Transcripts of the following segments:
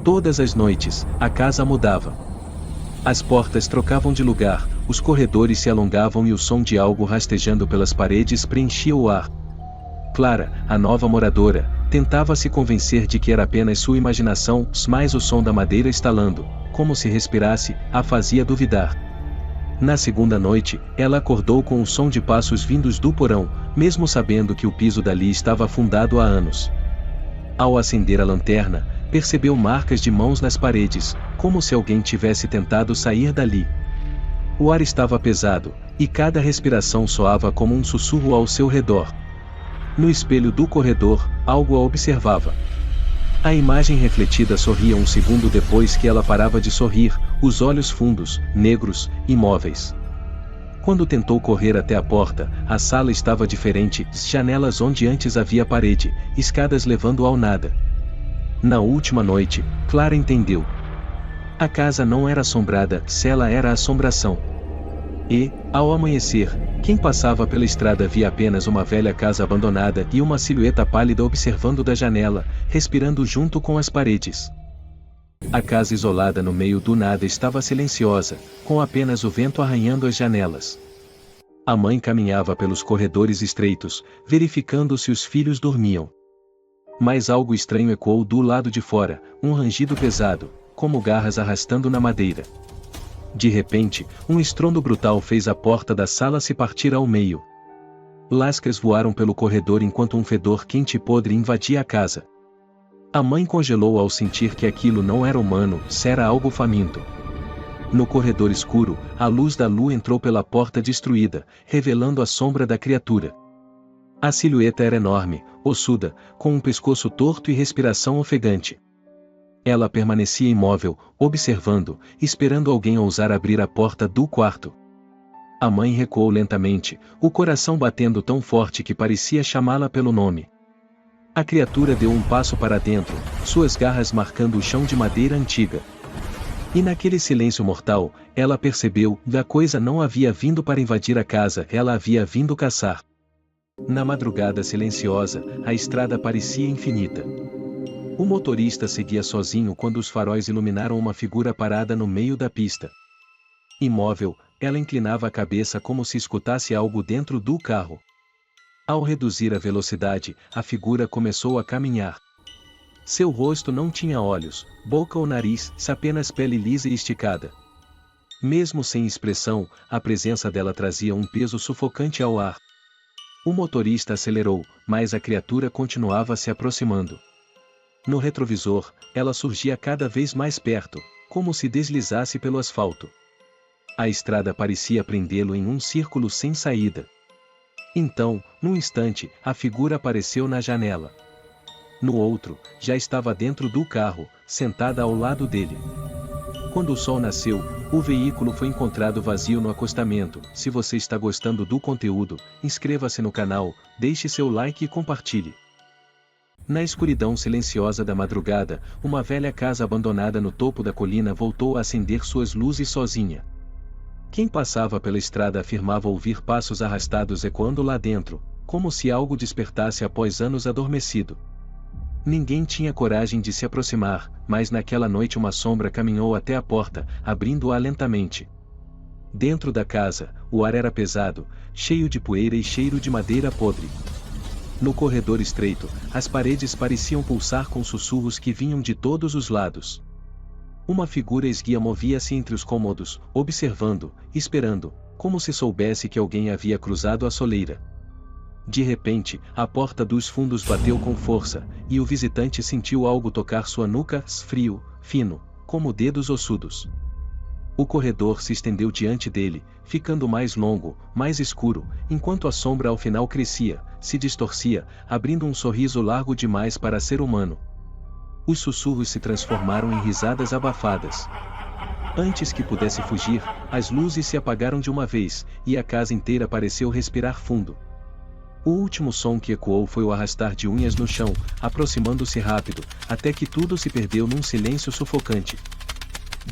Todas as noites, a casa mudava. As portas trocavam de lugar, os corredores se alongavam e o som de algo rastejando pelas paredes preenchia o ar. Clara, a nova moradora, tentava se convencer de que era apenas sua imaginação, mas o som da madeira estalando, como se respirasse, a fazia duvidar. Na segunda noite, ela acordou com o som de passos vindos do porão, mesmo sabendo que o piso dali estava afundado há anos. Ao acender a lanterna, percebeu marcas de mãos nas paredes, como se alguém tivesse tentado sair dali. O ar estava pesado, e cada respiração soava como um sussurro ao seu redor. No espelho do corredor, algo a observava. A imagem refletida sorria um segundo depois que ela parava de sorrir, os olhos fundos, negros, imóveis. Quando tentou correr até a porta, a sala estava diferente, janelas onde antes havia parede, escadas levando ao nada. Na última noite, Clara entendeu. A casa não era assombrada, ela era a assombração. E, ao amanhecer, quem passava pela estrada via apenas uma velha casa abandonada e uma silhueta pálida observando da janela, respirando junto com as paredes. A casa isolada no meio do nada estava silenciosa, com apenas o vento arranhando as janelas. A mãe caminhava pelos corredores estreitos, verificando se os filhos dormiam. Mas algo estranho ecoou do lado de fora, um rangido pesado, como garras arrastando na madeira. De repente, um estrondo brutal fez a porta da sala se partir ao meio. Lascas voaram pelo corredor enquanto um fedor quente e podre invadia a casa. A mãe congelou ao sentir que aquilo não era humano, era algo faminto. No corredor escuro, a luz da lua entrou pela porta destruída, revelando a sombra da criatura. A silhueta era enorme, ossuda, com um pescoço torto e respiração ofegante. Ela permanecia imóvel, observando, esperando alguém ousar abrir a porta do quarto. A mãe recuou lentamente, o coração batendo tão forte que parecia chamá-la pelo nome. A criatura deu um passo para dentro, suas garras marcando o chão de madeira antiga. E naquele silêncio mortal, ela percebeu que a coisa não havia vindo para invadir a casa, ela havia vindo caçar. Na madrugada silenciosa, a estrada parecia infinita. O motorista seguia sozinho quando os faróis iluminaram uma figura parada no meio da pista. Imóvel, ela inclinava a cabeça como se escutasse algo dentro do carro. Ao reduzir a velocidade, a figura começou a caminhar. Seu rosto não tinha olhos, boca ou nariz, apenas pele lisa e esticada. Mesmo sem expressão, a presença dela trazia um peso sufocante ao ar. O motorista acelerou, mas a criatura continuava se aproximando. No retrovisor, ela surgia cada vez mais perto, como se deslizasse pelo asfalto. A estrada parecia prendê-lo em um círculo sem saída. Então, num instante, a figura apareceu na janela. No outro, já estava dentro do carro, sentada ao lado dele. Quando o sol nasceu, o veículo foi encontrado vazio no acostamento. Se você está gostando do conteúdo, inscreva-se no canal, deixe seu like e compartilhe. Na escuridão silenciosa da madrugada, uma velha casa abandonada no topo da colina voltou a acender suas luzes sozinha. Quem passava pela estrada afirmava ouvir passos arrastados ecoando lá dentro, como se algo despertasse após anos adormecido. Ninguém tinha coragem de se aproximar, mas naquela noite uma sombra caminhou até a porta, abrindo-a lentamente. Dentro da casa, o ar era pesado, cheio de poeira e cheiro de madeira podre. No corredor estreito, as paredes pareciam pulsar com sussurros que vinham de todos os lados. Uma figura esguia movia-se entre os cômodos, observando, esperando, como se soubesse que alguém havia cruzado a soleira. De repente, a porta dos fundos bateu com força, e o visitante sentiu algo tocar sua nuca, frio, fino, como dedos ossudos. O corredor se estendeu diante dele, ficando mais longo, mais escuro, enquanto a sombra ao final crescia, se distorcia, abrindo um sorriso largo demais para ser humano. Os sussurros se transformaram em risadas abafadas. Antes que pudesse fugir, as luzes se apagaram de uma vez, e a casa inteira pareceu respirar fundo. O último som que ecoou foi o arrastar de unhas no chão, aproximando-se rápido, até que tudo se perdeu num silêncio sufocante.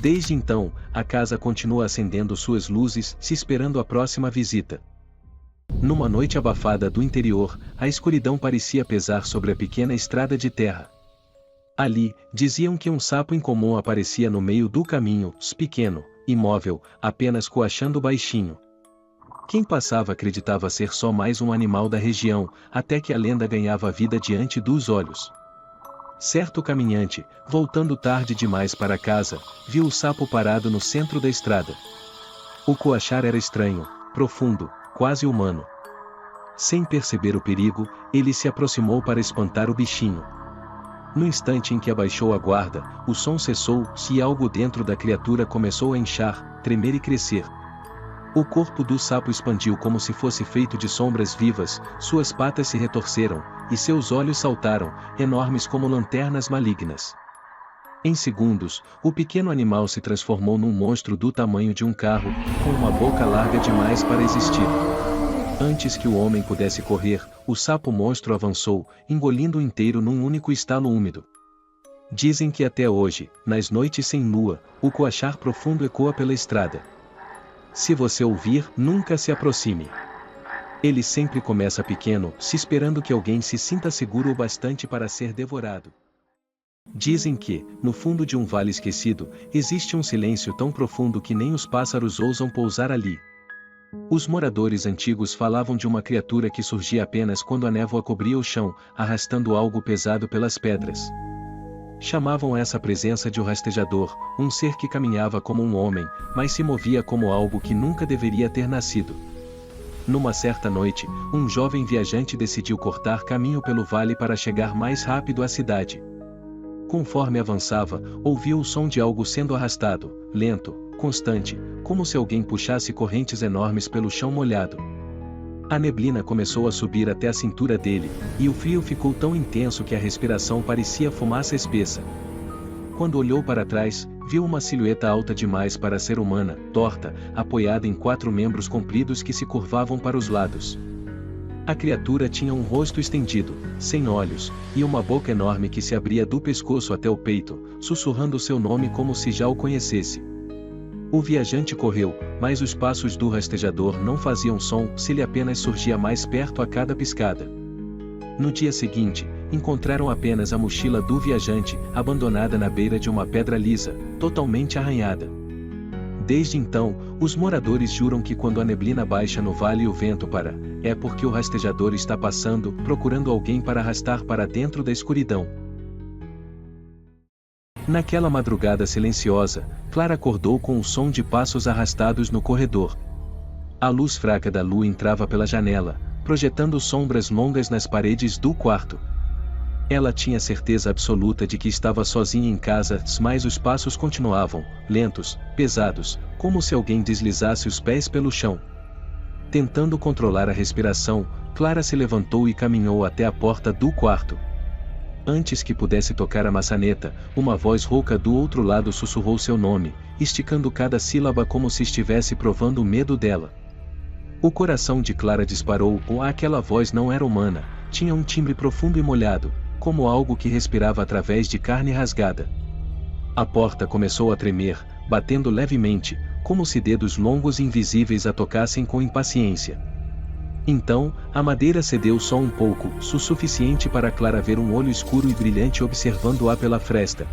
Desde então, a casa continua acendendo suas luzes, se esperando a próxima visita. Numa noite abafada do interior, a escuridão parecia pesar sobre a pequena estrada de terra. Ali, diziam que um sapo incomum aparecia no meio do caminho, pequeno, imóvel, apenas coachando baixinho. Quem passava acreditava ser só mais um animal da região, até que a lenda ganhava vida diante dos olhos. Certo caminhante, voltando tarde demais para casa, viu o sapo parado no centro da estrada. O coachar era estranho, profundo, quase humano. Sem perceber o perigo, ele se aproximou para espantar o bichinho. No instante em que abaixou a guarda, o som cessou e algo dentro da criatura começou a inchar, tremer e crescer. O corpo do sapo expandiu como se fosse feito de sombras vivas, suas patas se retorceram, e seus olhos saltaram, enormes como lanternas malignas. Em segundos, o pequeno animal se transformou num monstro do tamanho de um carro, com uma boca larga demais para existir. Antes que o homem pudesse correr, o sapo monstro avançou, engolindo-o inteiro num único estalo úmido. Dizem que até hoje, nas noites sem lua, o coachar profundo ecoa pela estrada. Se você ouvir, nunca se aproxime. Ele sempre começa pequeno, se esperando que alguém se sinta seguro o bastante para ser devorado. Dizem que, no fundo de um vale esquecido, existe um silêncio tão profundo que nem os pássaros ousam pousar ali. Os moradores antigos falavam de uma criatura que surgia apenas quando a névoa cobria o chão, arrastando algo pesado pelas pedras. Chamavam essa presença de o rastejador, um ser que caminhava como um homem, mas se movia como algo que nunca deveria ter nascido. Numa certa noite, um jovem viajante decidiu cortar caminho pelo vale para chegar mais rápido à cidade. Conforme avançava, ouviu o som de algo sendo arrastado, lento, constante, como se alguém puxasse correntes enormes pelo chão molhado. A neblina começou a subir até a cintura dele, e o frio ficou tão intenso que a respiração parecia fumaça espessa. Quando olhou para trás, viu uma silhueta alta demais para ser humana, torta, apoiada em 4 membros compridos que se curvavam para os lados. A criatura tinha um rosto estendido, sem olhos, e uma boca enorme que se abria do pescoço até o peito, sussurrando seu nome como se já o conhecesse. O viajante correu, mas os passos do rastejador não faziam som se ele apenas surgia mais perto a cada piscada. No dia seguinte, encontraram apenas a mochila do viajante, abandonada na beira de uma pedra lisa, totalmente arranhada. Desde então, os moradores juram que quando a neblina baixa no vale e o vento para, é porque o rastejador está passando, procurando alguém para arrastar para dentro da escuridão. Naquela madrugada silenciosa, Clara acordou com o som de passos arrastados no corredor. A luz fraca da lua entrava pela janela, projetando sombras longas nas paredes do quarto. Ela tinha certeza absoluta de que estava sozinha em casa, mas os passos continuavam, lentos, pesados, como se alguém deslizasse os pés pelo chão. Tentando controlar a respiração, Clara se levantou e caminhou até a porta do quarto. Antes que pudesse tocar a maçaneta, uma voz rouca do outro lado sussurrou seu nome, esticando cada sílaba como se estivesse provando o medo dela. O coração de Clara disparou, aquela voz não era humana, tinha um timbre profundo e molhado, como algo que respirava através de carne rasgada. A porta começou a tremer, batendo levemente, como se dedos longos e invisíveis a tocassem com impaciência. Então, a madeira cedeu só um pouco, o suficiente para Clara ver um olho escuro e brilhante observando-a pela fresta.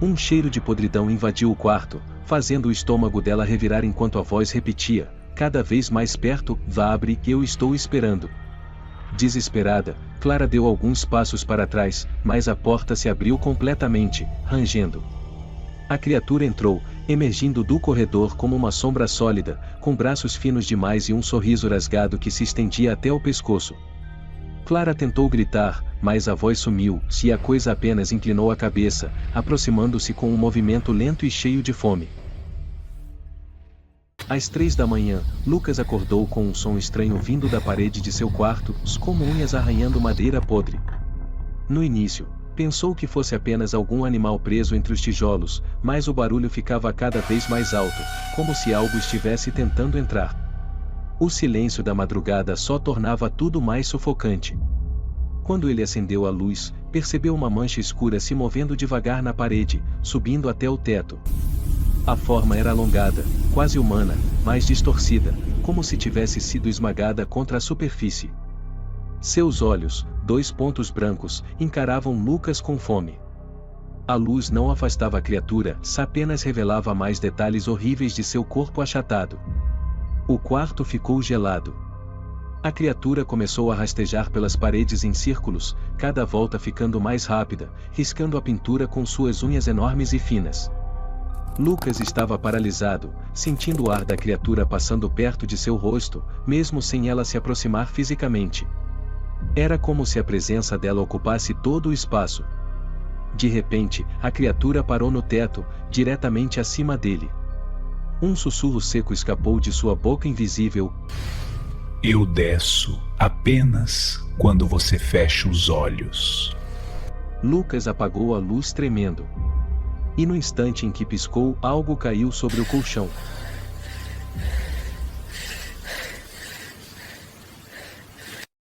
Um cheiro de podridão invadiu o quarto, fazendo o estômago dela revirar enquanto a voz repetia, cada vez mais perto, vá abre, eu estou esperando. Desesperada, Clara deu alguns passos para trás, mas a porta se abriu completamente, rangendo. A criatura entrou, emergindo do corredor como uma sombra sólida, com braços finos demais e um sorriso rasgado que se estendia até o pescoço. Clara tentou gritar, mas a voz sumiu, e a coisa apenas inclinou a cabeça, aproximando-se com um movimento lento e cheio de fome. Às 3 da manhã, Lucas acordou com um som estranho vindo da parede de seu quarto, como unhas arranhando madeira podre. No início, pensou que fosse apenas algum animal preso entre os tijolos, mas o barulho ficava cada vez mais alto, como se algo estivesse tentando entrar. O silêncio da madrugada só tornava tudo mais sufocante. Quando ele acendeu a luz, percebeu uma mancha escura se movendo devagar na parede, subindo até o teto. A forma era alongada, quase humana, mas distorcida, como se tivesse sido esmagada contra a superfície. Seus olhos, 2 pontos brancos, encaravam Lucas com fome. A luz não afastava a criatura, apenas revelava mais detalhes horríveis de seu corpo achatado. O quarto ficou gelado. A criatura começou a rastejar pelas paredes em círculos, cada volta ficando mais rápida, riscando a pintura com suas unhas enormes e finas. Lucas estava paralisado, sentindo o ar da criatura passando perto de seu rosto, mesmo sem ela se aproximar fisicamente. Era como se a presença dela ocupasse todo o espaço. De repente, a criatura parou no teto, diretamente acima dele. Um sussurro seco escapou de sua boca invisível. Eu desço apenas quando você fecha os olhos. Lucas apagou a luz tremendo. E no instante em que piscou, algo caiu sobre o colchão.